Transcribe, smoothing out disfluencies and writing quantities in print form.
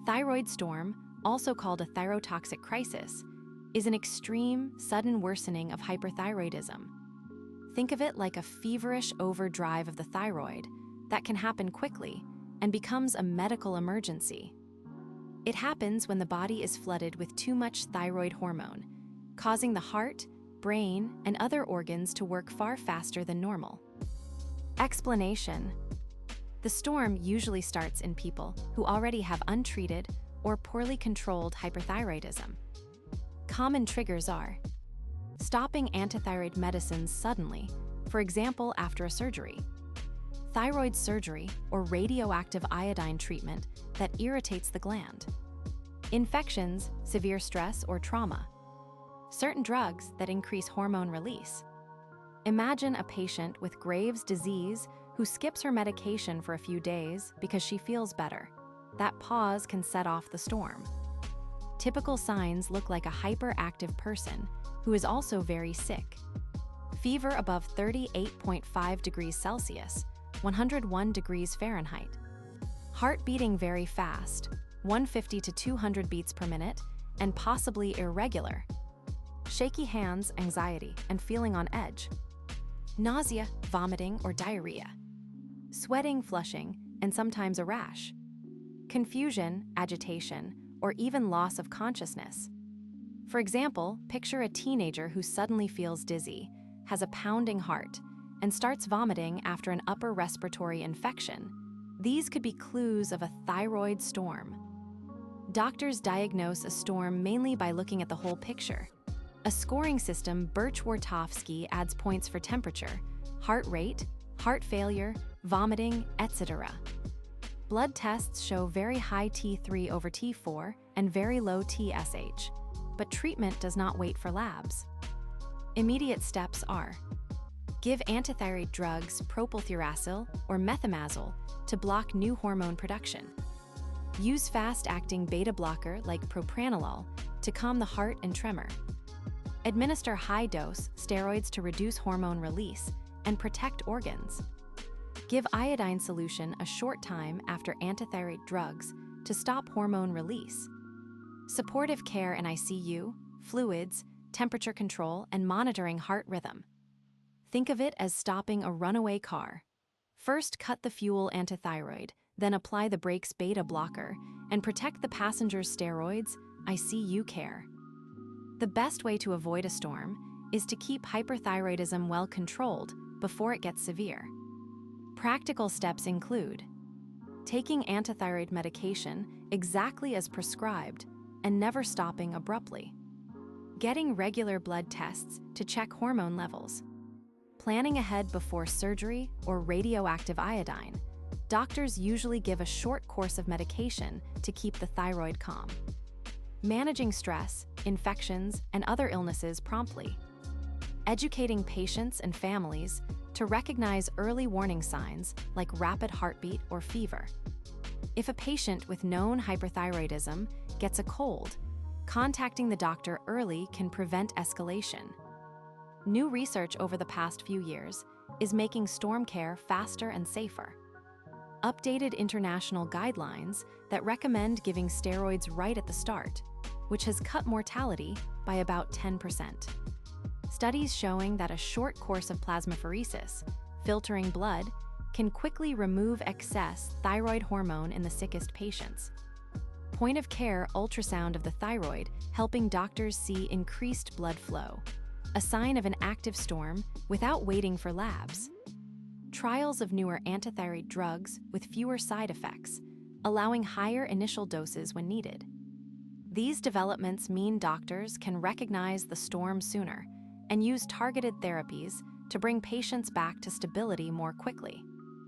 Thyroid storm, also called a thyrotoxic crisis, is an extreme, sudden worsening of hyperthyroidism. Think of it like a feverish overdrive of the thyroid that can happen quickly and becomes a medical emergency. It happens when the body is flooded with too much thyroid hormone, causing the heart, brain, and other organs to work far faster than normal. Explanation: the storm usually starts in people who already have untreated or poorly controlled hyperthyroidism. Common triggers are stopping antithyroid medicines suddenly, for example after a surgery, thyroid surgery or radioactive iodine treatment that irritates the gland, infections, severe stress or trauma, certain drugs that increase hormone release. Imagine a patient with Graves' disease who skips her medication for a few days because she feels better. That pause can set off the storm. Typical signs look like a hyperactive person who is also very sick. Fever above 38.5 degrees Celsius, 101 degrees Fahrenheit. Heart beating very fast, 150 to 200 beats per minute, and possibly irregular. Shaky hands, anxiety, and feeling on edge. Nausea, vomiting, or diarrhea. Sweating, flushing, and sometimes a rash. Confusion, agitation, or even loss of consciousness. For example, picture a teenager who suddenly feels dizzy, has a pounding heart, and starts vomiting after an upper respiratory infection. These could be clues of a thyroid storm. Doctors diagnose a storm mainly by looking at the whole picture. A scoring system, Birch-Wartofsky, adds points for temperature, heart rate, heart failure, vomiting, etc. Blood tests show very high T3 over T4 and very low TSH, but treatment does not wait for labs. Immediate steps are: give antithyroid drugs propylthuracil or methimazole to block new hormone production. Use fast-acting beta blocker like propranolol to calm the heart and tremor. Administer high-dose steroids to reduce hormone release and protect organs. Give iodine solution a short time after antithyroid drugs to stop hormone release. Supportive care in ICU, fluids, temperature control, and monitoring heart rhythm. Think of it as stopping a runaway car. First cut the fuel antithyroid, then apply the brakes beta blocker, and protect the passenger's steroids, ICU care. The best way to avoid a storm is to keep hyperthyroidism well controlled before it gets severe. Practical steps include taking antithyroid medication exactly as prescribed and never stopping abruptly, getting regular blood tests to check hormone levels, planning ahead before surgery or radioactive iodine. Doctors usually give a short course of medication to keep the thyroid calm. Managing stress, infections, and other illnesses promptly. Educating patients and families to recognize early warning signs like rapid heartbeat or fever. If a patient with known hyperthyroidism gets a cold, contacting the doctor early can prevent escalation. New research over the past few years is making storm care faster and safer. Updated international guidelines that recommend giving steroids right at the start, which has cut mortality by about 10%. Studies showing that a short course of plasmapheresis, filtering blood, can quickly remove excess thyroid hormone in the sickest patients. Point-of-care ultrasound of the thyroid helping doctors see increased blood flow, a sign of an active storm without waiting for labs. Trials of newer antithyroid drugs with fewer side effects, allowing higher initial doses when needed. These developments mean doctors can recognize the storm sooner and use targeted therapies to bring patients back to stability more quickly.